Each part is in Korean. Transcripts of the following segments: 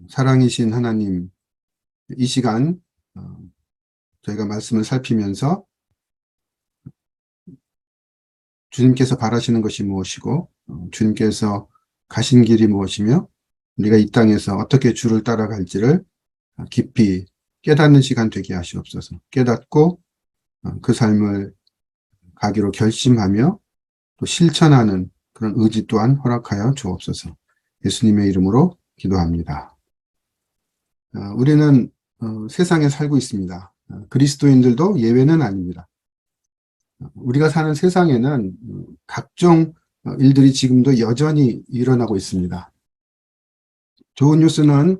사랑이신 하나님, 이 시간 저희가 말씀을 살피면서 주님께서 바라시는 것이 무엇이고 주님께서 가신 길이 무엇이며 우리가 이 땅에서 어떻게 주를 따라갈지를 깊이 깨닫는 시간 되게 하시옵소서. 깨닫고 그 삶을 가기로 결심하며 또 실천하는 그런 의지 또한 허락하여 주옵소서. 예수님의 이름으로 기도합니다. 우리는 세상에 살고 있습니다. 그리스도인들도 예외는 아닙니다. 우리가 사는 세상에는 각종 일들이 지금도 여전히 일어나고 있습니다. 좋은 뉴스는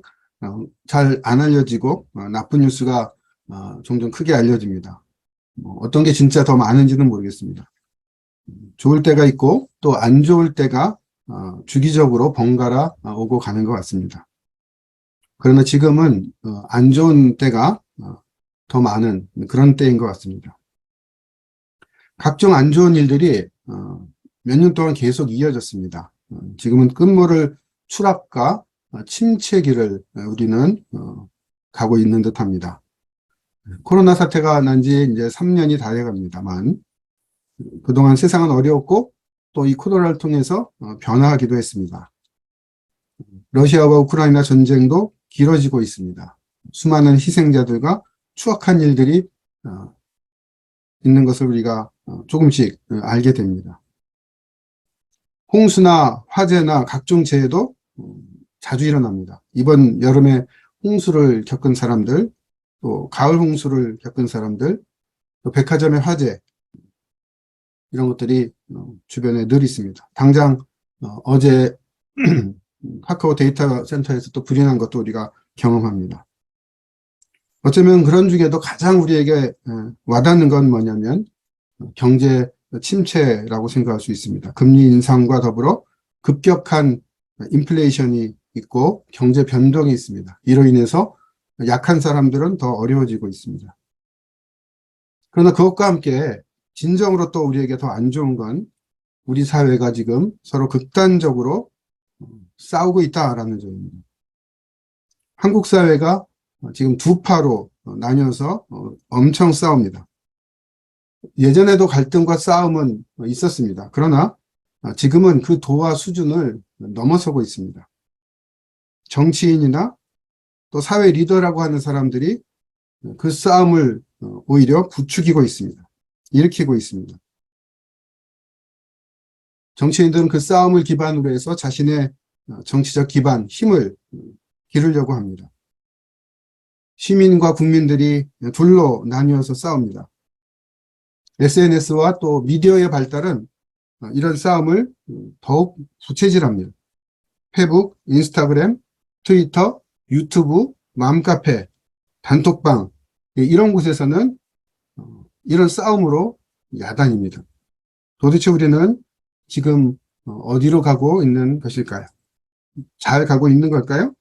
잘 안 알려지고 나쁜 뉴스가 종종 크게 알려집니다. 어떤 게 진짜 더 많은지는 모르겠습니다. 좋을 때가 있고 또 안 좋을 때가 주기적으로 번갈아 오고 가는 것 같습니다. 그러나 지금은 안 좋은 때가 더 많은 그런 때인 것 같습니다. 각종 안 좋은 일들이 몇 년 동안 계속 이어졌습니다. 지금은 끝모를 추락과 침체 길을 우리는 가고 있는 듯합니다. 코로나 사태가 난 지 이제 3년이 다 돼갑니다만 그동안 세상은 어려웠고 또 이 코로나를 통해서 변화하기도 했습니다. 러시아와 우크라이나 전쟁도 길어지고 있습니다. 수많은 희생자들과 추악한 일들이 있는 것을 우리가 조금씩 알게 됩니다. 홍수나 화재나 각종 재해도 자주 일어납니다. 이번 여름에 홍수를 겪은 사람들, 또 가을 홍수를 겪은 사람들, 또 백화점의 화재, 이런 것들이 주변에 늘 있습니다. 당장 어제 카카오 데이터 센터에서 또 불이 난 것도 우리가 경험합니다. 어쩌면 그런 중에도 가장 우리에게 와닿는 건 뭐냐면 경제 침체라고 생각할 수 있습니다. 금리 인상과 더불어 급격한 인플레이션이 있고 경제 변동이 있습니다. 이로 인해서 약한 사람들은 더 어려워지고 있습니다. 그러나 그것과 함께 진정으로 또 우리에게 더 안 좋은 건 우리 사회가 지금 서로 극단적으로 싸우고 있다라는 점입니다. 한국 사회가 지금 두 파로 나뉘어서 엄청 싸웁니다. 예전에도 갈등과 싸움은 있었습니다. 그러나 지금은 그 도와 수준을 넘어서고 있습니다. 정치인이나 또 사회 리더라고 하는 사람들이 그 싸움을 오히려 부추기고 있습니다. 일으키고 있습니다. 정치인들은 그 싸움을 기반으로 해서 자신의 정치적 기반, 힘을 기르려고 합니다. 시민과 국민들이 둘로 나뉘어서 싸웁니다. SNS와 또 미디어의 발달은 이런 싸움을 더욱 부채질합니다. 페북, 인스타그램, 트위터, 유튜브, 맘카페, 단톡방 이런 곳에서는 이런 싸움으로 야단입니다. 도대체 우리는 지금 어디로 가고 있는 것일까요? 잘 가고 있는 걸까요?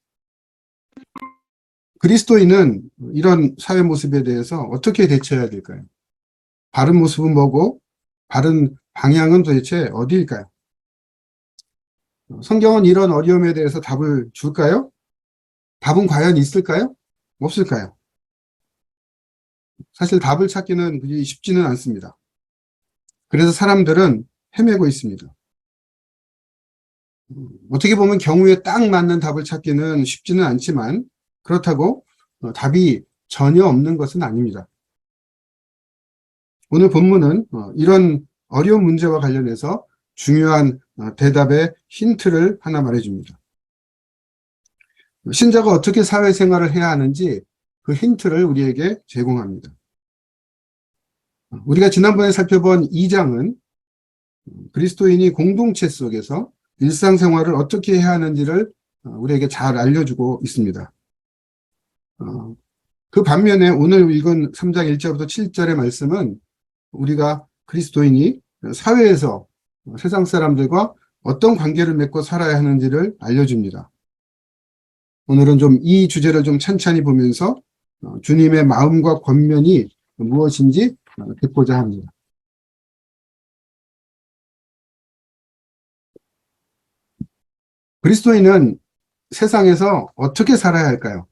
그리스도인은 이런 사회 모습에 대해서 어떻게 대처해야 될까요? 바른 모습은 뭐고 바른 방향은 도대체 어디일까요? 성경은 이런 어려움에 대해서 답을 줄까요? 답은 과연 있을까요? 없을까요? 사실 답을 찾기는 그리 쉽지는 않습니다. 그래서 사람들은 헤매고 있습니다. 어떻게 보면 경우에 딱 맞는 답을 찾기는 쉽지는 않지만 그렇다고 답이 전혀 없는 것은 아닙니다. 오늘 본문은 이런 어려운 문제와 관련해서 중요한 대답의 힌트를 하나 말해줍니다. 신자가 어떻게 사회생활을 해야 하는지 그 힌트를 우리에게 제공합니다. 우리가 지난번에 살펴본 2장은 그리스도인이 공동체 속에서 일상생활을 어떻게 해야 하는지를 우리에게 잘 알려주고 있습니다. 그 반면에 오늘 읽은 3장 1절부터 7절의 말씀은 우리가 그리스도인이 사회에서 세상 사람들과 어떤 관계를 맺고 살아야 하는지를 알려줍니다. 오늘은 좀 이 주제를 좀 찬찬히 보면서 주님의 마음과 권면이 무엇인지 듣고자 합니다. 그리스도인은 세상에서 어떻게 살아야 할까요?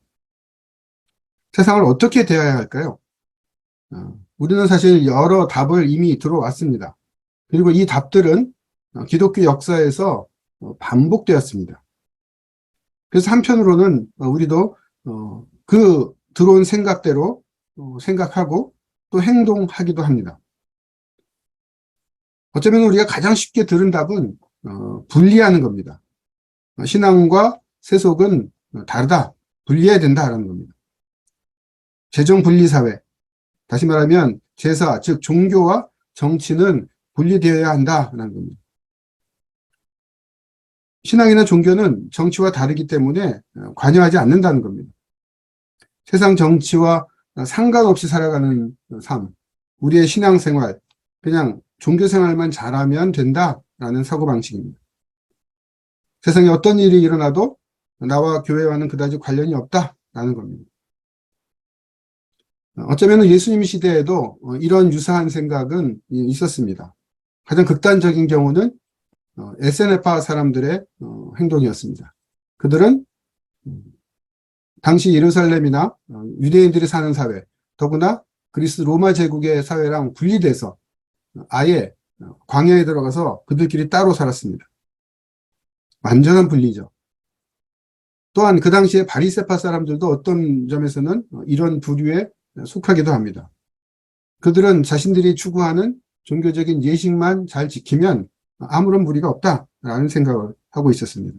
세상을 어떻게 대해야 할까요? 우리는 사실 여러 답을 이미 들어왔습니다. 그리고 이 답들은 기독교 역사에서 반복되었습니다. 그래서 한편으로는 우리도 그 들어온 생각대로 생각하고 또 행동하기도 합니다. 어쩌면 우리가 가장 쉽게 들은 답은 분리하는 겁니다. 신앙과 세속은 다르다, 분리해야 된다라는 겁니다. 재정분리사회, 다시 말하면 제사, 즉 종교와 정치는 분리되어야 한다라는 겁니다. 신앙이나 종교는 정치와 다르기 때문에 관여하지 않는다는 겁니다. 세상 정치와 상관없이 살아가는 삶, 우리의 신앙생활, 그냥 종교생활만 잘하면 된다라는 사고방식입니다. 세상에 어떤 일이 일어나도 나와 교회와는 그다지 관련이 없다라는 겁니다. 어쩌면 예수님 시대에도 이런 유사한 생각은 있었습니다. 가장 극단적인 경우는 에세네파 사람들의 행동이었습니다. 그들은 당시 예루살렘이나 유대인들이 사는 사회, 더구나 그리스 로마 제국의 사회랑 분리돼서 아예 광야에 들어가서 그들끼리 따로 살았습니다. 완전한 분리죠. 또한 그 당시에 바리새파 사람들도 어떤 점에서는 이런 부류에 속하기도 합니다. 그들은 자신들이 추구하는 종교적인 예식만 잘 지키면 아무런 무리가 없다라는 생각을 하고 있었습니다.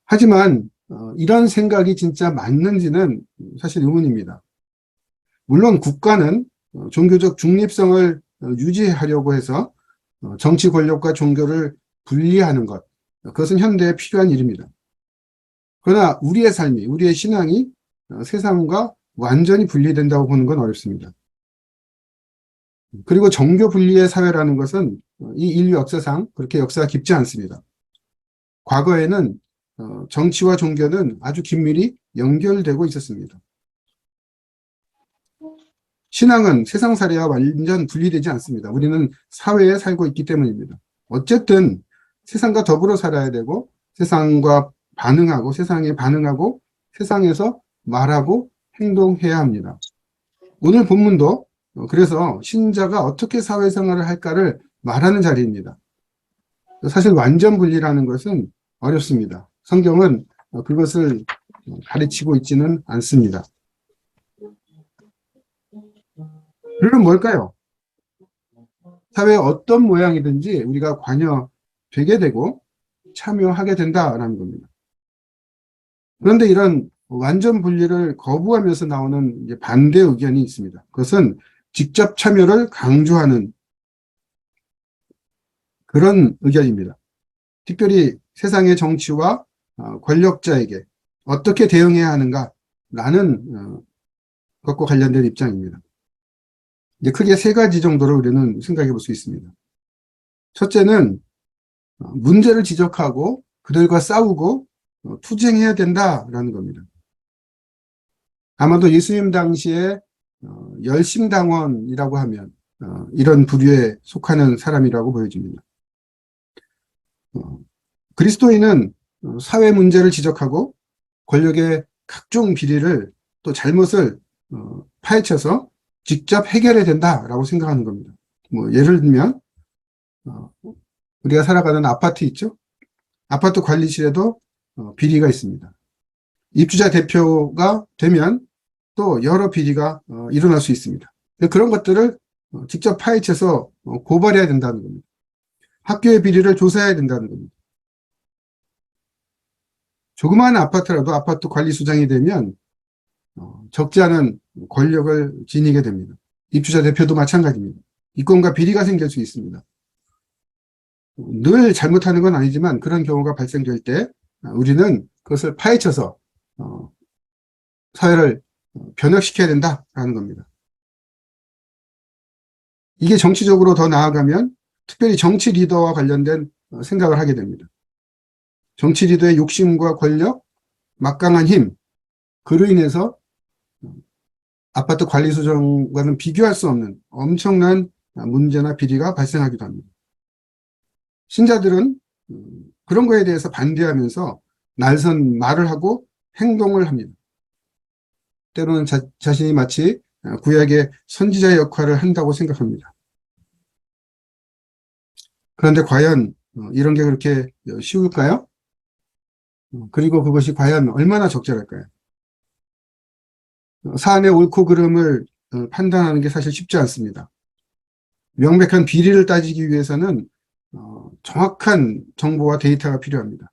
하지만 이런 생각이 진짜 맞는지는 사실 의문입니다. 물론 국가는 종교적 중립성을 유지하려고 해서 정치 권력과 종교를 분리하는 것, 그것은 현대에 필요한 일입니다. 그러나 우리의 삶이, 우리의 신앙이 세상과 완전히 분리된다고 보는 건 어렵습니다. 그리고 정교 분리의 사회라는 것은 이 인류 역사상 그렇게 역사가 깊지 않습니다. 과거에는 정치와 종교는 아주 긴밀히 연결되고 있었습니다. 신앙은 세상살이와 완전 분리되지 않습니다. 우리는 사회에 살고 있기 때문입니다. 어쨌든 세상과 더불어 살아야 되고 세상과 반응하고 세상에 반응하고 세상에서 말하고 행동해야 합니다. 오늘 본문도 그래서 신자가 어떻게 사회생활을 할까를 말하는 자리입니다. 사실 완전 분리라는 것은 어렵습니다. 성경은 그것을 가르치고 있지는 않습니다. 그럼 뭘까요? 사회의 어떤 모양이든지 우리가 관여되게 되고 참여하게 된다라는 겁니다. 그런데 이런 완전 분리를 거부하면서 나오는 이제 반대 의견이 있습니다. 그것은 직접 참여를 강조하는 그런 의견입니다. 특별히 세상의 정치와 권력자에게 어떻게 대응해야 하는가라는 것과 관련된 입장입니다. 이제 크게 세 가지 정도로 우리는 생각해 볼 수 있습니다. 첫째는 문제를 지적하고 그들과 싸우고 투쟁해야 된다라는 겁니다. 아마도 예수님 당시에 열심당원이라고 하면 이런 부류에 속하는 사람이라고 보여집니다. 그리스도인은 사회 문제를 지적하고 권력의 각종 비리를 또 잘못을 파헤쳐서 직접 해결해야 된다라고 생각하는 겁니다. 뭐 예를 들면 우리가 살아가는 아파트 있죠? 아파트 관리실에도 비리가 있습니다. 입주자 대표가 되면 또 여러 비리가 일어날 수 있습니다. 그런 것들을 직접 파헤쳐서 고발해야 된다는 겁니다. 학교의 비리를 조사해야 된다는 겁니다. 조그마한 아파트라도 아파트 관리소장이 되면 적지 않은 권력을 지니게 됩니다. 입주자 대표도 마찬가지입니다. 이권과 비리가 생길 수 있습니다. 늘 잘못하는 건 아니지만 그런 경우가 발생될 때 우리는 그것을 파헤쳐서 사회를 변혁시켜야 된다라는 겁니다. 이게 정치적으로 더 나아가면 특별히 정치 리더와 관련된 생각을 하게 됩니다. 정치 리더의 욕심과 권력, 막강한 힘, 그로 인해서 아파트 관리소장과는 비교할 수 없는 엄청난 문제나 비리가 발생하기도 합니다. 신자들은 그런 거에 대해서 반대하면서 날선 말을 하고 행동을 합니다. 때로는 자신이 마치 구약의 선지자의 역할을 한다고 생각합니다. 그런데 과연 이런 게 그렇게 쉬울까요? 그리고 그것이 과연 얼마나 적절할까요? 사안의 옳고 그름을 판단하는 게 사실 쉽지 않습니다. 명백한 비리를 따지기 위해서는 정확한 정보와 데이터가 필요합니다.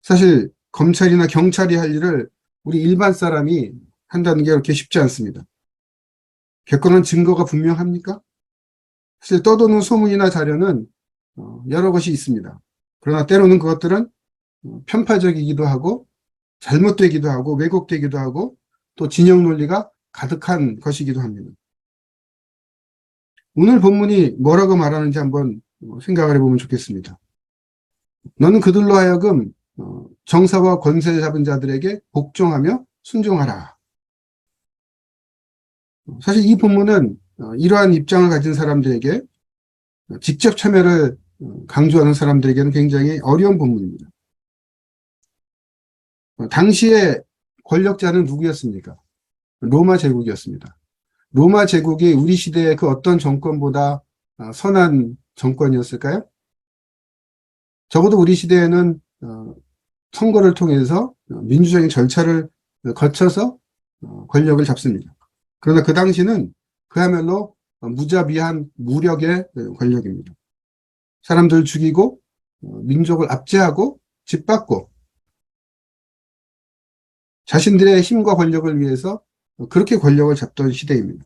사실 검찰이나 경찰이 할 일을 우리 일반 사람이 한다는 게 그렇게 쉽지 않습니다. 객관한 증거가 분명합니까? 사실 떠도는 소문이나 자료는 여러 것이 있습니다. 그러나 때로는 그것들은 편파적이기도 하고 잘못되기도 하고 왜곡되기도 하고 또 진영 논리가 가득한 것이기도 합니다. 오늘 본문이 뭐라고 말하는지 한번 생각을 해보면 좋겠습니다. 너는 그들로 하여금 정사와 권세 잡은 자들에게 복종하며 순종하라. 사실 이 본문은 이러한 입장을 가진 사람들에게 직접 참여를 강조하는 사람들에게는 굉장히 어려운 본문입니다. 당시의 권력자는 누구였습니까? 로마 제국이었습니다. 로마 제국이 우리 시대의 그 어떤 정권보다 선한 정권이었을까요? 적어도 우리 시대에는 선거를 통해서 민주적인 절차를 거쳐서 권력을 잡습니다. 그러나 그 당시는 그야말로 무자비한 무력의 권력입니다. 사람들을 죽이고 민족을 압제하고 짓밟고 자신들의 힘과 권력을 위해서 그렇게 권력을 잡던 시대입니다.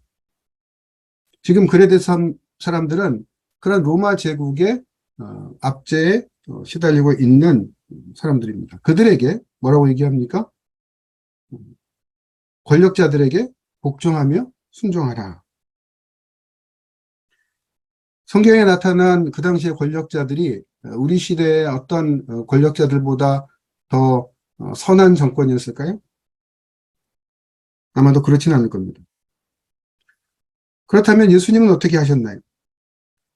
지금 그레데산 사람들은 그런 로마 제국의 압제에 시달리고 있는 사람들입니다. 그들에게 뭐라고 얘기합니까? 권력자들에게 복종하며 순종하라. 성경에 나타난 그 당시의 권력자들이 우리 시대의 어떤 권력자들보다 더 선한 정권이었을까요? 아마도 그렇지는 않을 겁니다. 그렇다면 예수님은 어떻게 하셨나요?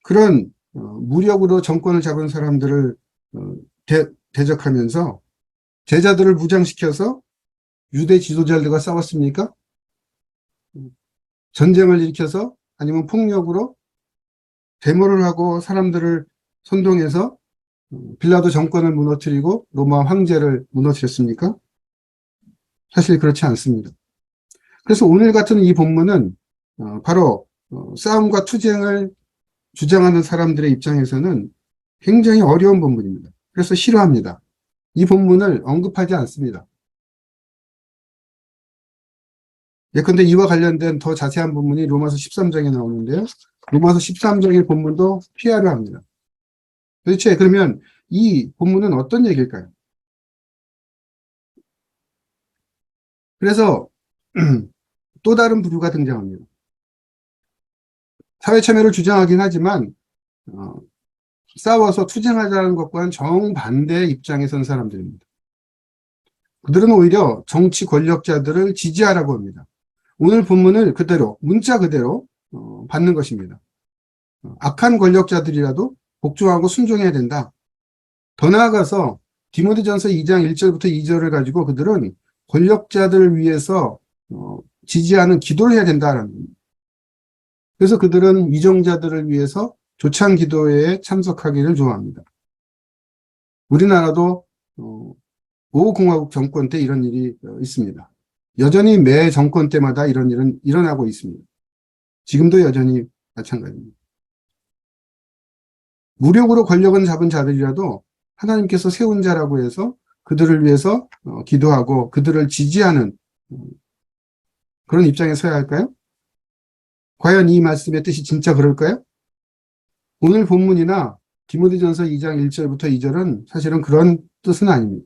그런 무력으로 정권을 잡은 사람들을 대적하면서 제자들을 무장시켜서 유대 지도자들과 싸웠습니까? 전쟁을 일으켜서 아니면 폭력으로 데모를 하고 사람들을 선동해서 빌라도 정권을 무너뜨리고 로마 황제를 무너뜨렸습니까? 사실 그렇지 않습니다. 그래서 오늘 같은 이 본문은 바로 싸움과 투쟁을 주장하는 사람들의 입장에서는 굉장히 어려운 본문입니다. 그래서 싫어합니다. 이 본문을 언급하지 않습니다. 예컨대 이와 관련된 더 자세한 본문이 로마서 13장에 나오는데요. 로마서 13장의 본문도 피하려 합니다. 도대체 그러면 이 본문은 어떤 얘기일까요? 그래서 또 다른 부류가 등장합니다. 사회 참여를 주장하긴 하지만 싸워서 투쟁하자는 것과는 정반대의 입장에 선 사람들입니다. 그들은 오히려 정치 권력자들을 지지하라고 합니다. 오늘 본문을 그대로 문자 그대로 받는 것입니다. 악한 권력자들이라도 복종하고 순종해야 된다. 더 나아가서 디모데전서 2장 1절부터 2절을 가지고 그들은 권력자들을 위해서 지지하는 기도를 해야 된다라는 겁니다. 그래서 그들은 위정자들을 위해서 조창 기도회에 참석하기를 좋아합니다. 우리나라도 5공화국 정권 때 이런 일이 있습니다. 여전히 매 정권 때마다 이런 일은 일어나고 있습니다. 지금도 여전히 마찬가지입니다. 무력으로 권력은 잡은 자들이라도 하나님께서 세운 자라고 해서 그들을 위해서 기도하고 그들을 지지하는 그런 입장에 서야 할까요? 과연 이 말씀의 뜻이 진짜 그럴까요? 오늘 본문이나 디모데전서 2장 1절부터 2절은 사실은 그런 뜻은 아닙니다.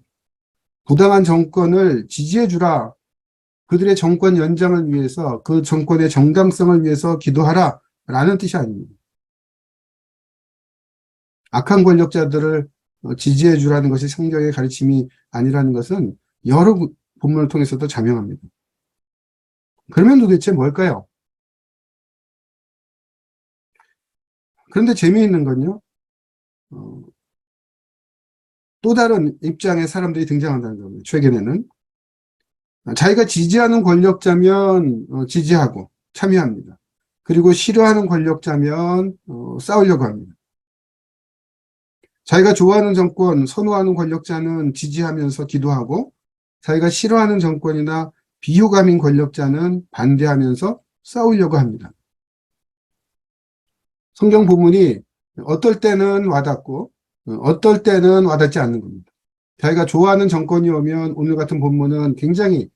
부당한 정권을 지지해주라. 그들의 정권 연장을 위해서 그 정권의 정당성을 위해서 기도하라 라는 뜻이 아닙니다. 악한 권력자들을 지지해주라는 것이 성경의 가르침이 아니라는 것은 여러 본문을 통해서도 자명합니다. 그러면 도대체 뭘까요? 그런데 재미있는 건요. 또 다른 입장의 사람들이 등장한다는 겁니다. 최근에는 자기가 지지하는 권력자면 지지하고 참여합니다. 그리고 싫어하는 권력자면 싸우려고 합니다. 자기가 좋아하는 정권, 선호하는 권력자는 지지하면서 기도하고 자기가 싫어하는 정권이나 비호감인 권력자는 반대하면서 싸우려고 합니다. 성경 본문이 어떨 때는 와닿고 어떨 때는 와닿지 않는 겁니다. 자기가 좋아하는 정권이 오면 오늘 같은 본문은 굉장히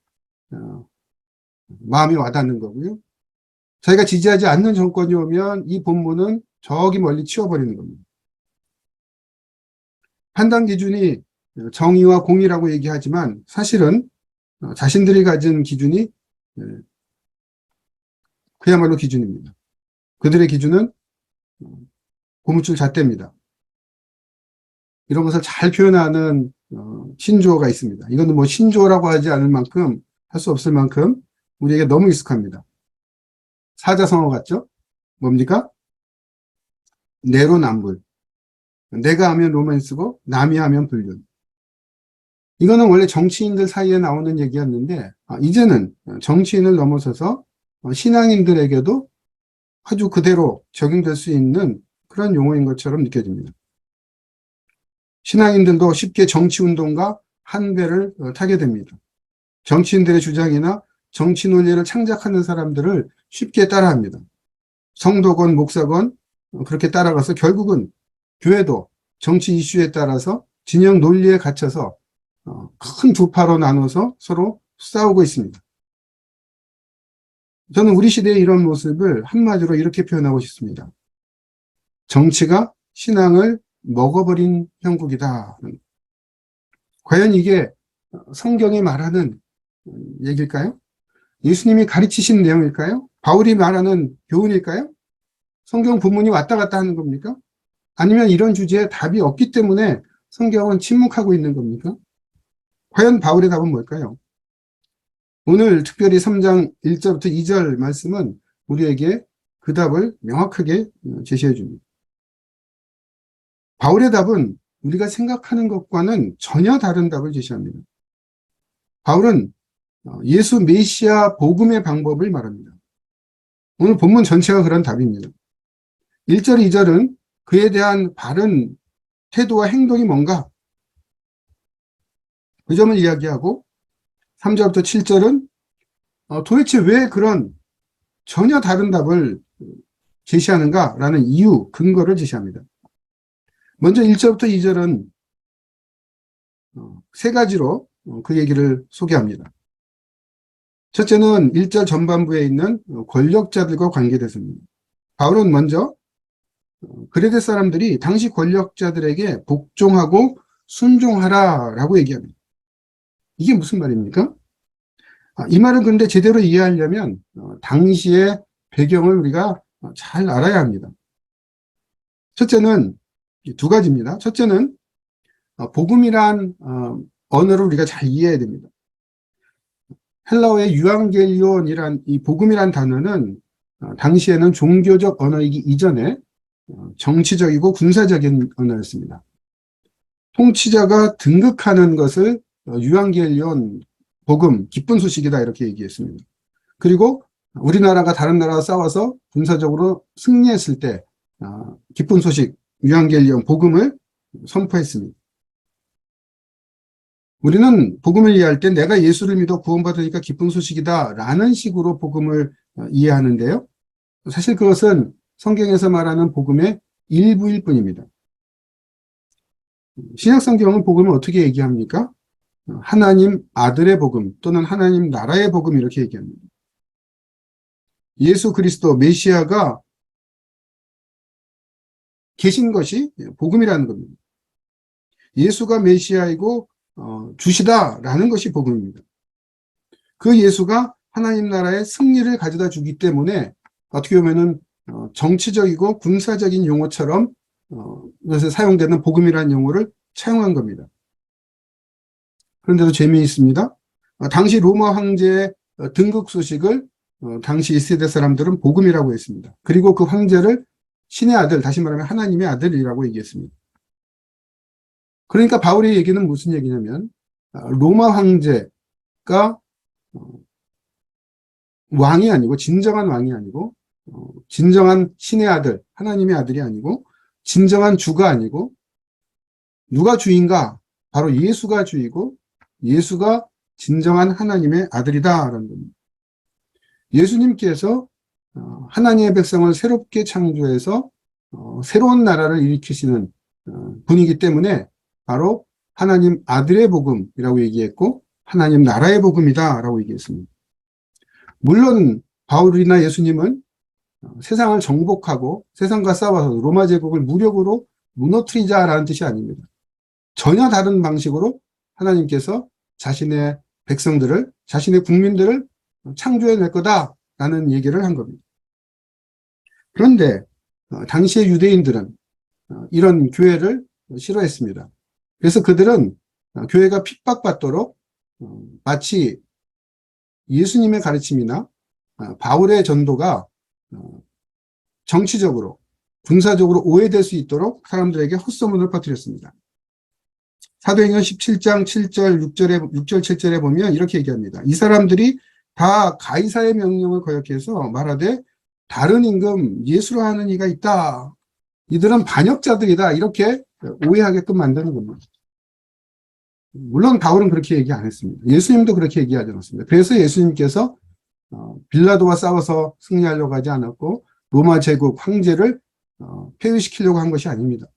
마음이 와닿는 거고요. 자기가 지지하지 않는 정권이 오면 이 본문은 저기 멀리 치워버리는 겁니다. 판단 기준이 정의와 공의라고 얘기하지만 사실은 자신들이 가진 기준이 그야말로 기준입니다. 그들의 기준은 고무줄 잣대입니다. 이런 것을 잘 표현하는 신조어가 있습니다. 이거는 뭐 신조어라고 하지 않을 만큼, 할 수 없을 만큼 우리에게 너무 익숙합니다. 사자성어 같죠? 뭡니까? 내로남불. 내가 하면 로맨스고 남이 하면 불륜. 이거는 원래 정치인들 사이에 나오는 얘기였는데 이제는 정치인을 넘어서서 신앙인들에게도 아주 그대로 적용될 수 있는 그런 용어인 것처럼 느껴집니다. 신앙인들도 쉽게 정치운동과 한 배를 타게 됩니다. 정치인들의 주장이나 정치 논리를 창작하는 사람들을 쉽게 따라합니다. 성도건 목사건 그렇게 따라가서 결국은 교회도 정치 이슈에 따라서 진영 논리에 갇혀서 큰 두 파로 나눠서 서로 싸우고 있습니다. 저는 우리 시대의 이런 모습을 한마디로 이렇게 표현하고 싶습니다. 정치가 신앙을 먹어버린 형국이다. 과연 이게 성경이 말하는 얘기일까요? 예수님이 가르치신 내용일까요? 바울이 말하는 교훈일까요? 성경 본문이 왔다 갔다 하는 겁니까? 아니면 이런 주제에 답이 없기 때문에 성경은 침묵하고 있는 겁니까? 과연 바울의 답은 뭘까요? 오늘 특별히 3장 1절부터 2절 말씀은 우리에게 그 답을 명확하게 제시해 줍니다. 바울의 답은 우리가 생각하는 것과는 전혀 다른 답을 제시합니다. 바울은 예수 메시아 복음의 방법을 말합니다. 오늘 본문 전체가 그런 답입니다. 1절, 2절은 그에 대한 바른 태도와 행동이 뭔가 그 점을 이야기하고 3절부터 7절은 도대체 왜 그런 전혀 다른 답을 제시하는가라는 이유, 근거를 제시합니다. 먼저 1절부터 2절은 세 가지로 그 얘기를 소개합니다. 첫째는 1절 전반부에 있는 권력자들과 관계돼서입니다. 바울은 먼저 그레데 사람들이 당시 권력자들에게 복종하고 순종하라라고 얘기합니다. 이게 무슨 말입니까? 이 말은 그런데 제대로 이해하려면 당시의 배경을 우리가 잘 알아야 합니다. 첫째는 두 가지입니다. 첫째는 복음이란 언어를 우리가 잘 이해해야 됩니다. 헬라어의 유앙겔리온이란 이 복음이란 단어는 당시에는 종교적 언어이기 이전에 정치적이고 군사적인 언어였습니다. 통치자가 등극하는 것을 유앙겔리온, 복음, 기쁜 소식이다 이렇게 얘기했습니다. 그리고 우리나라가 다른 나라와 싸워서 군사적으로 승리했을 때 기쁜 소식, 유앙겔리온, 복음을 선포했습니다. 우리는 복음을 이해할 때 내가 예수를 믿어 구원받으니까 기쁜 소식이다 라는 식으로 복음을 이해하는데요. 사실 그것은 성경에서 말하는 복음의 일부일 뿐입니다. 신약성경은 복음을 어떻게 얘기합니까? 하나님 아들의 복음 또는 하나님 나라의 복음 이렇게 얘기합니다. 예수 그리스도 메시아가 계신 것이 복음이라는 겁니다. 예수가 메시아이고 주시다라는 것이 복음입니다. 그 예수가 하나님 나라의 승리를 가져다 주기 때문에 어떻게 보면은 정치적이고 군사적인 용어처럼 그것에 사용되는 복음이라는 용어를 차용한 겁니다. 그런데도 재미있습니다. 당시 로마 황제의 등극 소식을 당시 1세대 사람들은 복음이라고 했습니다. 그리고 그 황제를 신의 아들, 다시 말하면 하나님의 아들이라고 얘기했습니다. 그러니까 바울의 얘기는 무슨 얘기냐면 로마 황제가 왕이 아니고, 진정한 왕이 아니고, 진정한 신의 아들, 하나님의 아들이 아니고, 진정한 주가 아니고, 누가 주인가? 바로 예수가 주이고, 예수가 진정한 하나님의 아들이다라는 겁니다. 예수님께서 하나님의 백성을 새롭게 창조해서 새로운 나라를 일으키시는 분이기 때문에 바로 하나님 아들의 복음이라고 얘기했고, 하나님 나라의 복음이다라고 얘기했습니다. 물론 바울이나 예수님은 세상을 정복하고 세상과 싸워서 로마 제국을 무력으로 무너뜨리자라는 뜻이 아닙니다. 전혀 다른 방식으로 하나님께서 자신의 백성들을, 자신의 국민들을 창조해낼 거다라는 얘기를 한 겁니다. 그런데 당시의 유대인들은 이런 교회를 싫어했습니다. 그래서 그들은 교회가 핍박받도록 마치 예수님의 가르침이나 바울의 전도가 정치적으로, 군사적으로 오해될 수 있도록 사람들에게 헛소문을 퍼뜨렸습니다. 사도행전 17장 7절, 6절, 7절에 보면 이렇게 얘기합니다. 이 사람들이 다 가이사의 명령을 거역해서 말하되 다른 임금 예수로 하는 이가 있다. 이들은 반역자들이다. 이렇게 오해하게끔 만드는 겁니다. 물론 바울은 그렇게 얘기 안 했습니다. 예수님도 그렇게 얘기하지 않았습니다. 그래서 예수님께서 빌라도와 싸워서 승리하려고 하지 않았고 로마 제국 황제를 폐위시키려고 한 것이 아닙니다.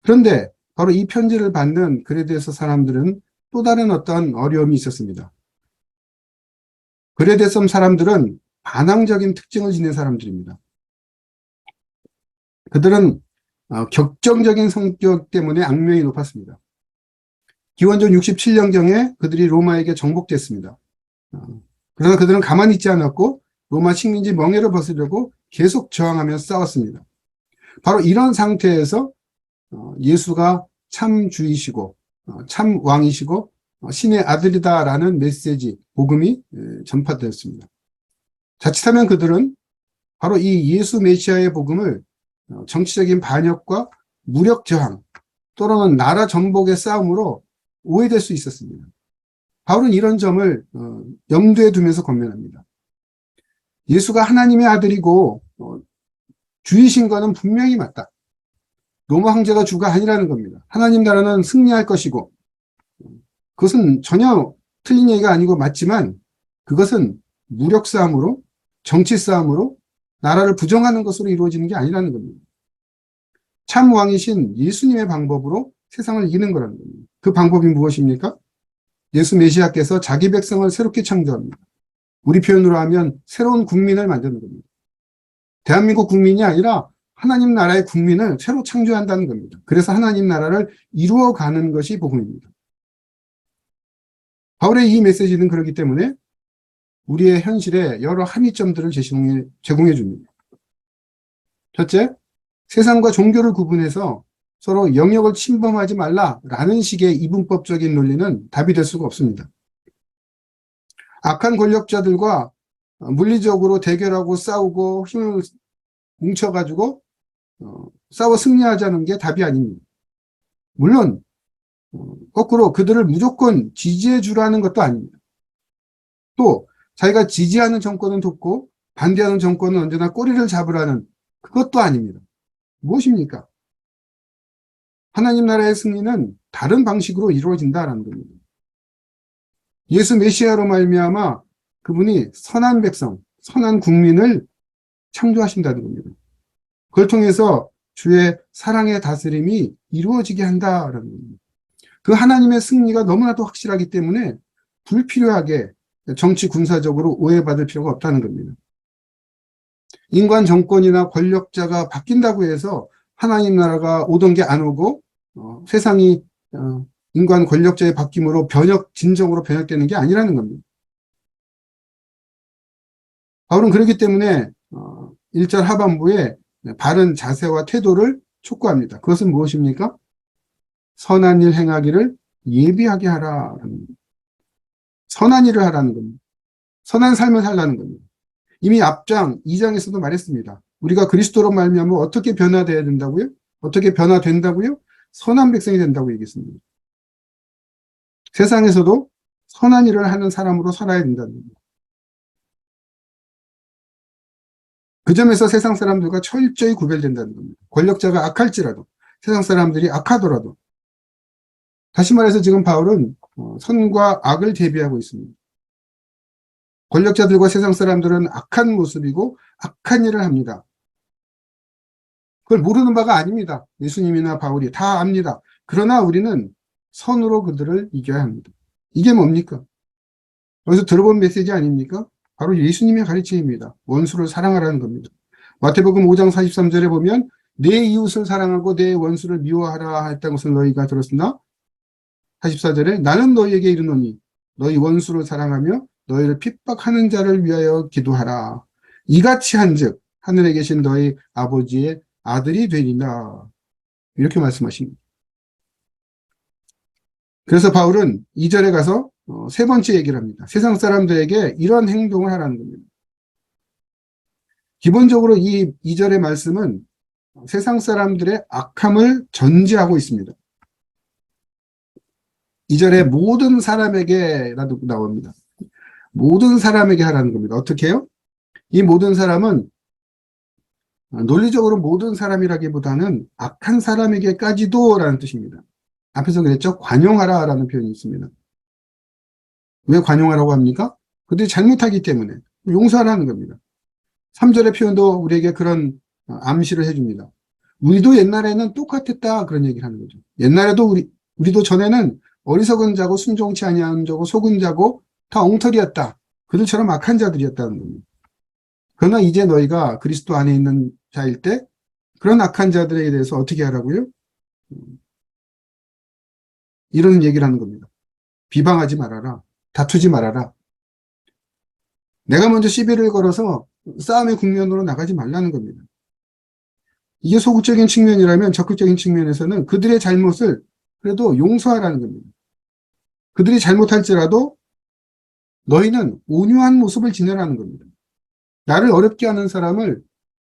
그런데 바로 이 편지를 받는 글에 대해서 사람들은 또 다른 어떤 어려움이 있었습니다. 글에 대해서 사람들은 반항적인 특징을 지닌 사람들입니다. 그들은 격정적인 성격 때문에 악명이 높았습니다. 기원전 67년경에 그들이 로마에게 정복됐습니다. 그러나 그들은 가만히 있지 않았고 로마 식민지 멍에를 벗으려고 계속 저항하며 싸웠습니다. 바로 이런 상태에서 예수가 참 주이시고 참 왕이시고 신의 아들이다라는 메시지, 복음이 전파되었습니다. 자칫하면 그들은 바로 이 예수 메시아의 복음을 정치적인 반역과 무력 저항 또는 나라 정복의 싸움으로 오해될 수 있었습니다. 바울은 이런 점을 염두에 두면서 권면합니다. 예수가 하나님의 아들이고 주이신 것은 분명히 맞다. 로마 황제가 주가 아니라는 겁니다. 하나님 나라는 승리할 것이고 그것은 전혀 틀린 얘기가 아니고 맞지만 그것은 무력 싸움으로, 정치 싸움으로 나라를 부정하는 것으로 이루어지는 게 아니라는 겁니다. 참 왕이신 예수님의 방법으로 세상을 이기는 거라는 겁니다. 그 방법이 무엇입니까? 예수 메시아께서 자기 백성을 새롭게 창조합니다. 우리 표현으로 하면 새로운 국민을 만드는 겁니다. 대한민국 국민이 아니라 하나님 나라의 국민을 새로 창조한다는 겁니다. 그래서 하나님 나라를 이루어가는 것이 복음입니다. 바울의 이 메시지는 그렇기 때문에 우리의 현실에 여러 함의점들을 제공해 줍니다. 첫째, 세상과 종교를 구분해서 서로 영역을 침범하지 말라라는 식의 이분법적인 논리는 답이 될 수가 없습니다. 악한 권력자들과 물리적으로 대결하고 싸우고 힘을 뭉쳐가지고 싸워 승리하자는 게 답이 아닙니다. 물론 거꾸로 그들을 무조건 지지해 주라는 것도 아닙니다. 또 자기가 지지하는 정권은 돕고 반대하는 정권은 언제나 꼬리를 잡으라는 그것도 아닙니다. 무엇입니까? 하나님 나라의 승리는 다른 방식으로 이루어진다는 겁니다. 예수 메시아로 말미암아 그분이 선한 백성, 선한 국민을 창조하신다는 겁니다. 그걸 통해서 주의 사랑의 다스림이 이루어지게 한다라는 겁니다. 그 하나님의 승리가 너무나도 확실하기 때문에 불필요하게 정치 군사적으로 오해받을 필요가 없다는 겁니다. 인간 정권이나 권력자가 바뀐다고 해서 하나님 나라가 오던 게 안 오고 세상이 인간 권력자의 바뀜으로 진정으로 변혁되는 게 아니라는 겁니다. 바울은 그렇기 때문에 1절 하반부에 바른 자세와 태도를 촉구합니다. 그것은 무엇입니까? 선한 일 행하기를 예비하게 하라는 겁니다. 선한 일을 하라는 겁니다. 선한 삶을 살라는 겁니다. 이미 앞장 2장에서도 말했습니다. 우리가 그리스도로 말미암아 어떻게 변화되어야 된다고요? 어떻게 변화된다고요? 선한 백성이 된다고 얘기했습니다. 세상에서도 선한 일을 하는 사람으로 살아야 된다는 겁니다. 그 점에서 세상 사람들과 철저히 구별된다는 겁니다. 권력자가 악할지라도, 세상 사람들이 악하더라도. 다시 말해서 지금 바울은 선과 악을 대비하고 있습니다. 권력자들과 세상 사람들은 악한 모습이고 악한 일을 합니다. 그걸 모르는 바가 아닙니다. 예수님이나 바울이 다 압니다. 그러나 우리는 선으로 그들을 이겨야 합니다. 이게 뭡니까? 여기서 들어본 메시지 아닙니까? 바로 예수님의 가르침입니다. 원수를 사랑하라는 겁니다. 마태복음 5장 43절에 보면 내 이웃을 사랑하고 내 원수를 미워하라 했다는 것을 너희가 들었으나 44절에 나는 너희에게 이르노니 너희 원수를 사랑하며 너희를 핍박하는 자를 위하여 기도하라. 이같이 한즉 하늘에 계신 너희 아버지의 아들이 되리라. 이렇게 말씀하십니다. 그래서 바울은 2절에 가서 세 번째 얘기를 합니다. 세상 사람들에게 이런 행동을 하라는 겁니다. 기본적으로 이 2절의 말씀은 세상 사람들의 악함을 전제하고 있습니다. 2절에 모든 사람에게라도 나옵니다. 모든 사람에게 하라는 겁니다. 어떻게 해요? 이 모든 사람은 논리적으로 모든 사람이라기보다는 악한 사람에게까지도 라는 뜻입니다. 앞에서 그랬죠? 관용하라라는 표현이 있습니다. 왜 관용하라고 합니까? 그들이 잘못하기 때문에 용서하라는 겁니다. 3절의 표현도 우리에게 그런 암시를 해줍니다. 우리도 옛날에는 똑같았다 그런 얘기를 하는 거죠. 옛날에도 우리도 전에는 어리석은 자고 순종치 아니하는 자고 속은 자고 다 엉터리였다. 그들처럼 악한 자들이었다는 겁니다. 그러나 이제 너희가 그리스도 안에 있는 자일 때 그런 악한 자들에 대해서 어떻게 하라고요? 이런 얘기를 하는 겁니다. 비방하지 말아라. 다투지 말아라. 내가 먼저 시비를 걸어서 싸움의 국면으로 나가지 말라는 겁니다. 이게 소극적인 측면이라면 적극적인 측면에서는 그들의 잘못을 그래도 용서하라는 겁니다. 그들이 잘못할지라도 너희는 온유한 모습을 지내라는 겁니다. 나를 어렵게 하는 사람을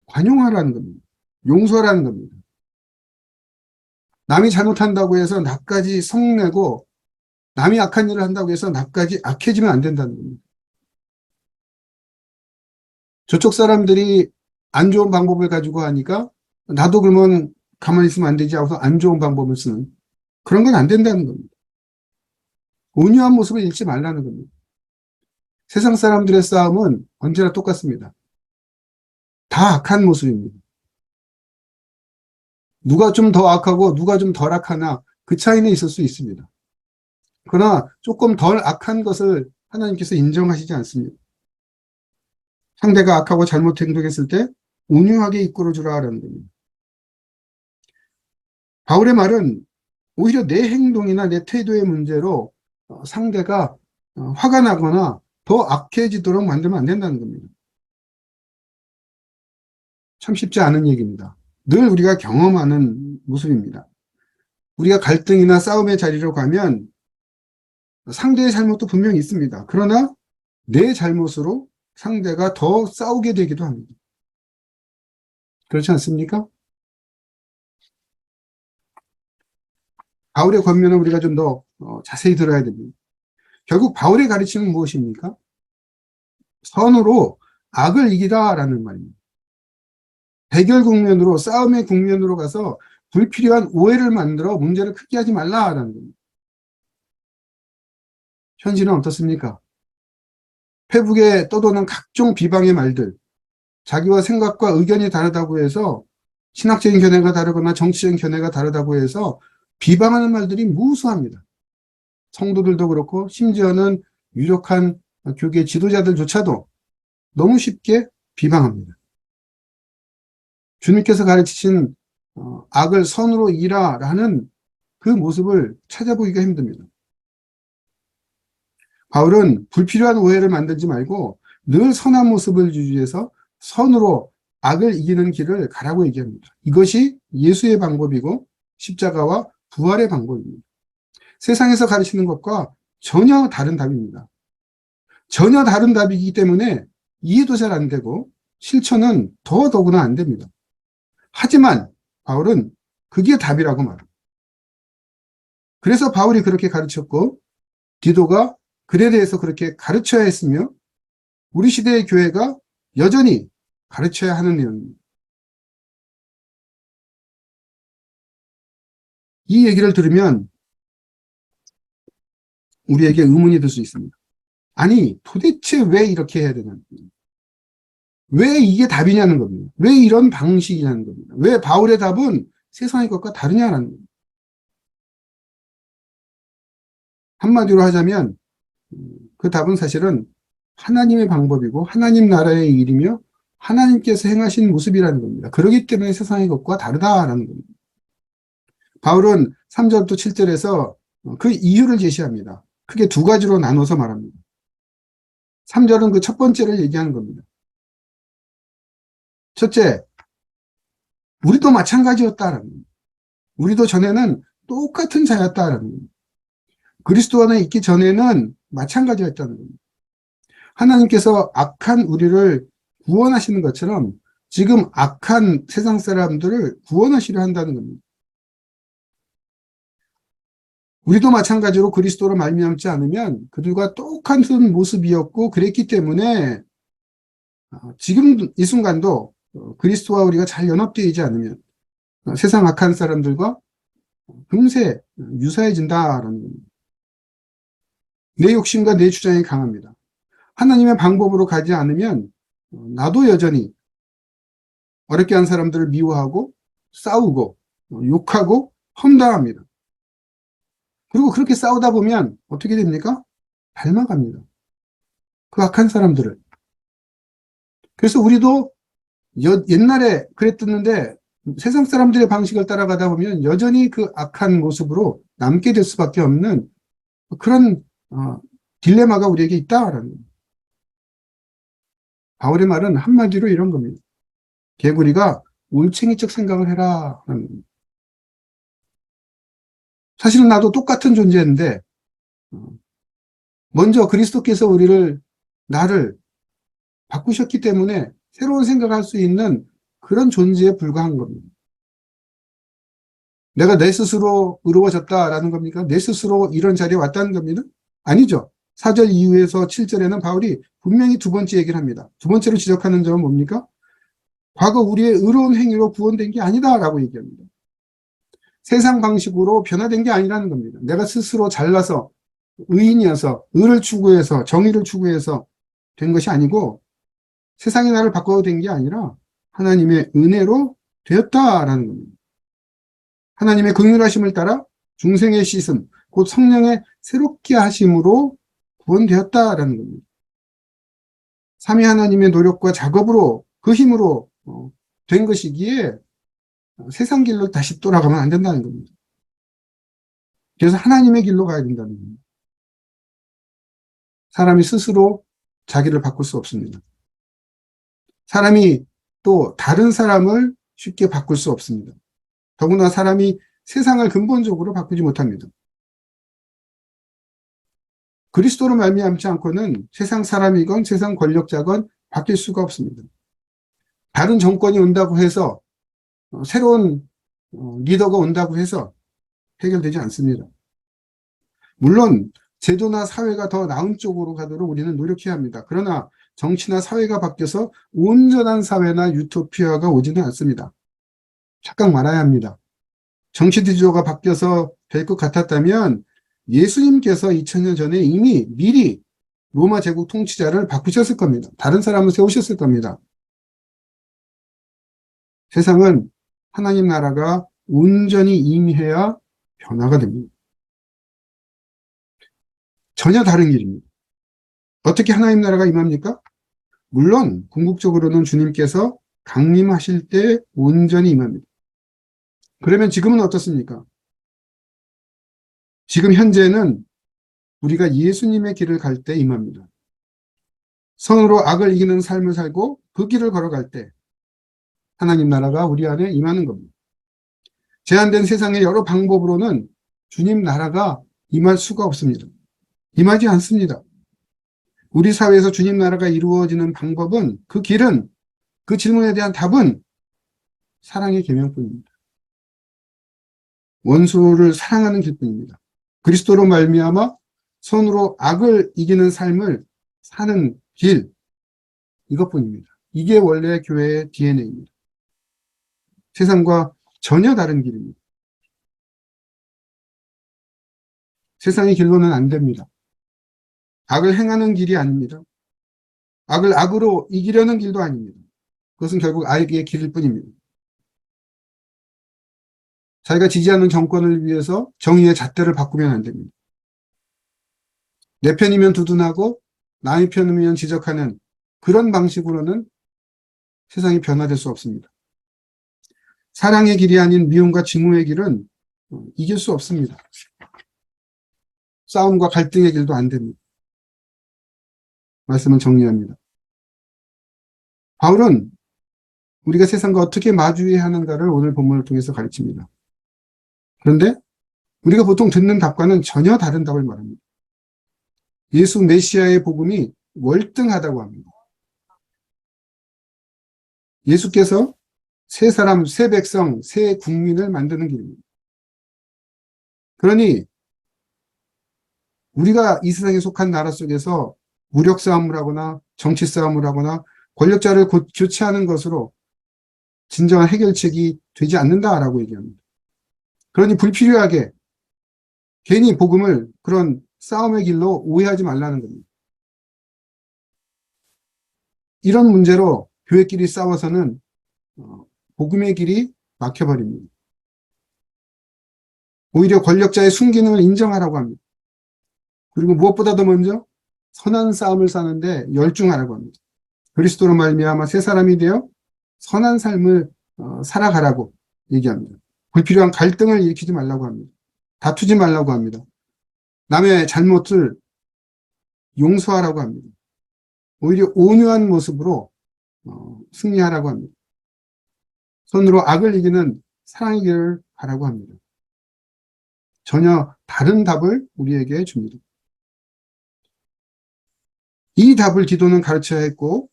관용하라는 겁니다. 용서하라는 겁니다. 남이 잘못한다고 해서 나까지 성내고 남이 악한 일을 한다고 해서 나까지 악해지면 안 된다는 겁니다. 저쪽 사람들이 안 좋은 방법을 가지고 하니까 나도 그러면 가만히 있으면 안 되지 하고서 안 좋은 방법을 쓰는 그런 건 안 된다는 겁니다. 온유한 모습을 잃지 말라는 겁니다. 세상 사람들의 싸움은 언제나 똑같습니다. 다 악한 모습입니다. 누가 좀 더 악하고 누가 좀 덜 악하나 그 차이는 있을 수 있습니다. 그러나 조금 덜 악한 것을 하나님께서 인정하시지 않습니다. 상대가 악하고 잘못 행동했을 때 온유하게 이끌어주라라는 겁니다. 바울의 말은 오히려 내 행동이나 내 태도의 문제로 상대가 화가 나거나 더 악해지도록 만들면 안 된다는 겁니다. 참 쉽지 않은 얘기입니다. 늘 우리가 경험하는 모습입니다. 우리가 갈등이나 싸움의 자리로 가면 상대의 잘못도 분명히 있습니다. 그러나 내 잘못으로 상대가 더 싸우게 되기도 합니다. 그렇지 않습니까? 바울의 권면은 우리가 좀 더 자세히 들어야 됩니다. 결국 바울의 가르침은 무엇입니까? 선으로 악을 이기라라는 말입니다. 대결 국면으로 싸움의 국면으로 가서 불필요한 오해를 만들어 문제를 크게 하지 말라라는 겁니다. 현실은 어떻습니까? 페북에 떠도는 각종 비방의 말들, 자기와 생각과 의견이 다르다고 해서 신학적인 견해가 다르거나 정치적인 견해가 다르다고 해서 비방하는 말들이 무수합니다. 성도들도 그렇고 심지어는 유력한 교계 지도자들조차도 너무 쉽게 비방합니다. 주님께서 가르치신 악을 선으로 이기라라는 그 모습을 찾아보기가 힘듭니다. 바울은 불필요한 오해를 만들지 말고 늘 선한 모습을 유지해서 선으로 악을 이기는 길을 가라고 얘기합니다. 이것이 예수의 방법이고 십자가와 부활의 방법입니다. 세상에서 가르치는 것과 전혀 다른 답입니다. 전혀 다른 답이기 때문에 이해도 잘 안 되고 실천은 더더구나 안 됩니다. 하지만 바울은 그게 답이라고 말합니다. 그래서 바울이 그렇게 가르쳤고 디도가 글에 대해서 그렇게 가르쳐야 했으며 우리 시대의 교회가 여전히 가르쳐야 하는 내용입니다. 이 얘기를 들으면 우리에게 의문이 들 수 있습니다. 아니, 도대체 왜 이렇게 해야 되냐는 겁니다. 왜 이게 답이냐는 겁니다. 왜 이런 방식이냐는 겁니다. 왜 바울의 답은 세상의 것과 다르냐는 겁니다. 한마디로 하자면 그 답은 사실은 하나님의 방법이고 하나님 나라의 일이며 하나님께서 행하신 모습이라는 겁니다. 그렇기 때문에 세상의 것과 다르다라는 겁니다. 바울은 3절부터 7절에서 그 이유를 제시합니다. 크게 두 가지로 나눠서 말합니다. 3절은 그 첫 번째를 얘기하는 겁니다. 첫째, 우리도 마찬가지였다라는 겁니다. 우리도 전에는 똑같은 자였다라는 겁니다. 그리스도 안에 있기 전에는 마찬가지였다는 겁니다. 하나님께서 악한 우리를 구원하시는 것처럼 지금 악한 세상 사람들을 구원하시려 한다는 겁니다. 우리도 마찬가지로 그리스도로 말미암지 않으면 그들과 똑같은 모습이었고 그랬기 때문에 지금 이 순간도 그리스도와 우리가 잘 연합되어 있지 않으면 세상 악한 사람들과 금세 유사해진다라는 겁니다. 내 욕심과 내 주장이 강합니다. 하나님의 방법으로 가지 않으면 나도 여전히 어렵게 한 사람들을 미워하고 싸우고 욕하고 험담합니다. 그리고 그렇게 싸우다 보면 어떻게 됩니까? 닮아갑니다. 그 악한 사람들을. 그래서 우리도 옛날에 그랬었는데 세상 사람들의 방식을 따라가다 보면 여전히 그 악한 모습으로 남게 될 수밖에 없는 그런 딜레마가 우리에게 있다라는 겁니다. 바울의 말은 한마디로 이런 겁니다. 개구리가 올챙이적 생각을 해라 하는 겁니다. 사실은 나도 똑같은 존재인데 먼저 그리스도께서 나를 바꾸셨기 때문에 새로운 생각을 할 수 있는 그런 존재에 불과한 겁니다. 내가 내 스스로 의로워졌다라는 겁니까? 내 스스로 이런 자리에 왔다는 겁니다? 아니죠. 4절 이후에서 7절에는 바울이 분명히 두 번째 얘기를 합니다. 두 번째로 지적하는 점은 뭡니까? 과거 우리의 의로운 행위로 구원된 게 아니다라고 얘기합니다. 세상 방식으로 변화된 게 아니라는 겁니다. 내가 스스로 잘나서 의인이어서 의를 추구해서 정의를 추구해서 된 것이 아니고 세상이 나를 바꿔도 된 게 아니라 하나님의 은혜로 되었다라는 겁니다. 하나님의 긍휼하심을 따라 중생의 씻음, 곧 성령의 새롭게 하심으로 구원되었다라는 겁니다. 삼위 하나님의 노력과 작업으로 그 힘으로 된 것이기에 세상 길로 다시 돌아가면 안 된다는 겁니다. 그래서 하나님의 길로 가야 된다는 겁니다. 사람이 스스로 자기를 바꿀 수 없습니다. 사람이 또 다른 사람을 쉽게 바꿀 수 없습니다. 더구나 사람이 세상을 근본적으로 바꾸지 못합니다. 그리스도로 말미암지 않고는 세상 사람이건 세상 권력자건 바뀔 수가 없습니다. 다른 정권이 온다고 해서 새로운 리더가 온다고 해서 해결되지 않습니다. 물론 제도나 사회가 더 나은 쪽으로 가도록 우리는 노력해야 합니다. 그러나 정치나 사회가 바뀌어서 온전한 사회나 유토피아가 오지는 않습니다. 착각 말아야 합니다. 정치 지도가 바뀌어서 될 것 같았다면 예수님께서 2000년 전에 이미 미리 로마 제국 통치자를 바꾸셨을 겁니다. 다른 사람을 세우셨을 겁니다. 세상은 하나님 나라가 온전히 임해야 변화가 됩니다. 전혀 다른 길입니다. 어떻게 하나님 나라가 임합니까? 물론 궁극적으로는 주님께서 강림하실 때 온전히 임합니다. 그러면 지금은 어떻습니까? 지금 현재는 우리가 예수님의 길을 갈 때 임합니다. 선으로 악을 이기는 삶을 살고 그 길을 걸어갈 때 하나님 나라가 우리 안에 임하는 겁니다. 제한된 세상의 여러 방법으로는 주님 나라가 임할 수가 없습니다. 임하지 않습니다. 우리 사회에서 주님 나라가 이루어지는 방법은 그 길은 그 질문에 대한 답은 사랑의 계명뿐입니다. 원수를 사랑하는 길뿐입니다. 그리스도로 말미암아 선으로 악을 이기는 삶을 사는 길, 이것뿐입니다. 이게 원래 교회의 DNA입니다. 세상과 전혀 다른 길입니다. 세상의 길로는 안 됩니다. 악을 행하는 길이 아닙니다. 악을 악으로 이기려는 길도 아닙니다. 그것은 결국 악의 길일 뿐입니다. 자기가 지지하는 정권을 위해서 정의의 잣대를 바꾸면 안 됩니다. 내 편이면 두둔하고 남의 편이면 지적하는 그런 방식으로는 세상이 변화될 수 없습니다. 사랑의 길이 아닌 미움과 증오의 길은 이길 수 없습니다. 싸움과 갈등의 길도 안 됩니다. 말씀을 정리합니다. 바울은 우리가 세상과 어떻게 마주해야 하는가를 오늘 본문을 통해서 가르칩니다. 그런데 우리가 보통 듣는 답과는 전혀 다른 답을 말합니다. 예수 메시아의 복음이 월등하다고 합니다. 예수께서 새 사람, 새 백성, 새 국민을 만드는 길입니다. 그러니 우리가 이 세상에 속한 나라 속에서 무력 싸움을 하거나 정치 싸움을 하거나 권력자를 교체하는 것으로 진정한 해결책이 되지 않는다라고 얘기합니다. 그러니 불필요하게 괜히 복음을 그런 싸움의 길로 오해하지 말라는 겁니다. 이런 문제로 교회끼리 싸워서는 복음의 길이 막혀버립니다. 오히려 권력자의 순기능을 인정하라고 합니다. 그리고 무엇보다도 먼저 선한 싸움을 사는데 열중하라고 합니다. 그리스도로 말미암아 새 사람이 되어 선한 삶을 살아가라고 얘기합니다. 불필요한 갈등을 일으키지 말라고 합니다. 다투지 말라고 합니다. 남의 잘못을 용서하라고 합니다. 오히려 온유한 모습으로 승리하라고 합니다. 손으로 악을 이기는 사랑의 길을 가라고 합니다. 전혀 다른 답을 우리에게 줍니다. 이 답을 기도는 가르쳐야 했고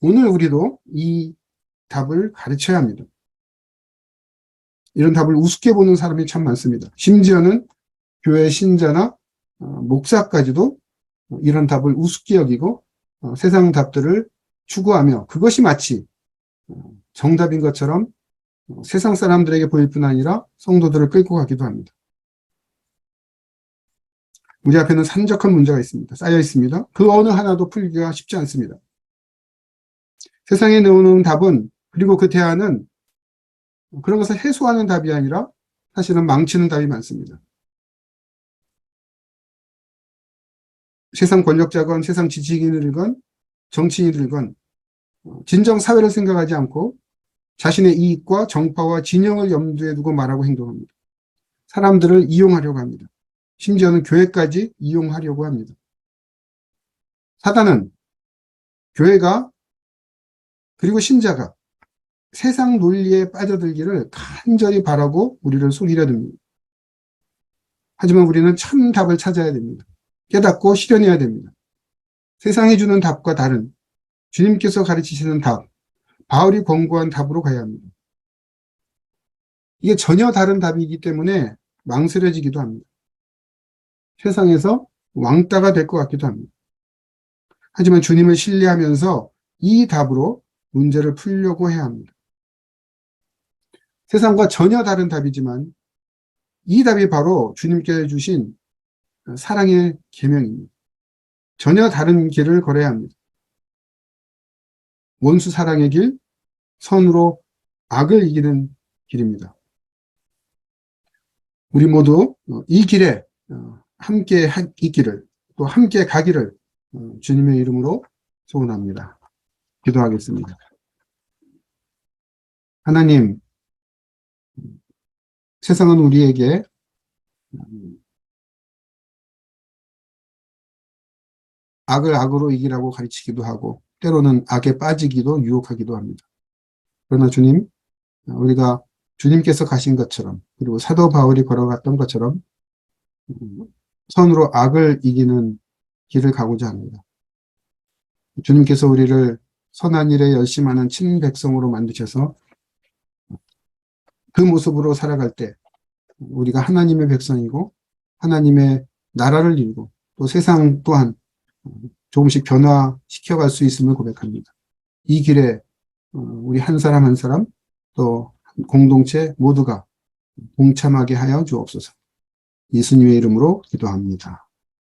오늘 우리도 이 답을 가르쳐야 합니다. 이런 답을 우습게 보는 사람이 참 많습니다. 심지어는 교회 신자나 목사까지도 이런 답을 우습게 여기고 세상 답들을 추구하며 그것이 마치 정답인 것처럼 세상 사람들에게 보일 뿐 아니라 성도들을 끌고 가기도 합니다. 우리 앞에는 산적한 문제가 있습니다. 쌓여 있습니다. 그 어느 하나도 풀기가 쉽지 않습니다. 세상에 내오는 답은 그리고 그 대안은 그런 것을 해소하는 답이 아니라 사실은 망치는 답이 많습니다. 세상 권력자건 세상 지식인이건 정치인이건 진정 사회를 생각하지 않고 자신의 이익과 정파와 진영을 염두에 두고 말하고 행동합니다. 사람들을 이용하려고 합니다. 심지어는 교회까지 이용하려고 합니다. 사단은 교회가 그리고 신자가 세상 논리에 빠져들기를 간절히 바라고 우리를 속이려 듭니다. 하지만 우리는 참 답을 찾아야 됩니다. 깨닫고 실현해야 됩니다. 세상이 주는 답과 다른 주님께서 가르치시는 답, 바울이 권고한 답으로 가야 합니다. 이게 전혀 다른 답이기 때문에 망설여지기도 합니다. 세상에서 왕따가 될 것 같기도 합니다. 하지만 주님을 신뢰하면서 이 답으로 문제를 풀려고 해야 합니다. 세상과 전혀 다른 답이지만 이 답이 바로 주님께 주신 사랑의 계명입니다. 전혀 다른 길을 걸어야 합니다. 원수 사랑의 길, 선으로 악을 이기는 길입니다. 우리 모두 이 길에 함께 있기를 또 함께 가기를 주님의 이름으로 소원합니다. 기도하겠습니다. 하나님, 세상은 우리에게 악을 악으로 이기라고 가르치기도 하고 때로는 악에 빠지기도 유혹하기도 합니다. 그러나 주님, 우리가 주님께서 가신 것처럼 그리고 사도 바울이 걸어갔던 것처럼 선으로 악을 이기는 길을 가고자 합니다. 주님께서 우리를 선한 일에 열심하는 친백성으로 만드셔서 그 모습으로 살아갈 때 우리가 하나님의 백성이고 하나님의 나라를 이루고 또 세상 또한 조금씩 변화시켜갈 수 있음을 고백합니다. 이 길에 우리 한 사람 한 사람 또 공동체 모두가 동참하게 하여 주옵소서. 예수님의 이름으로 기도합니다.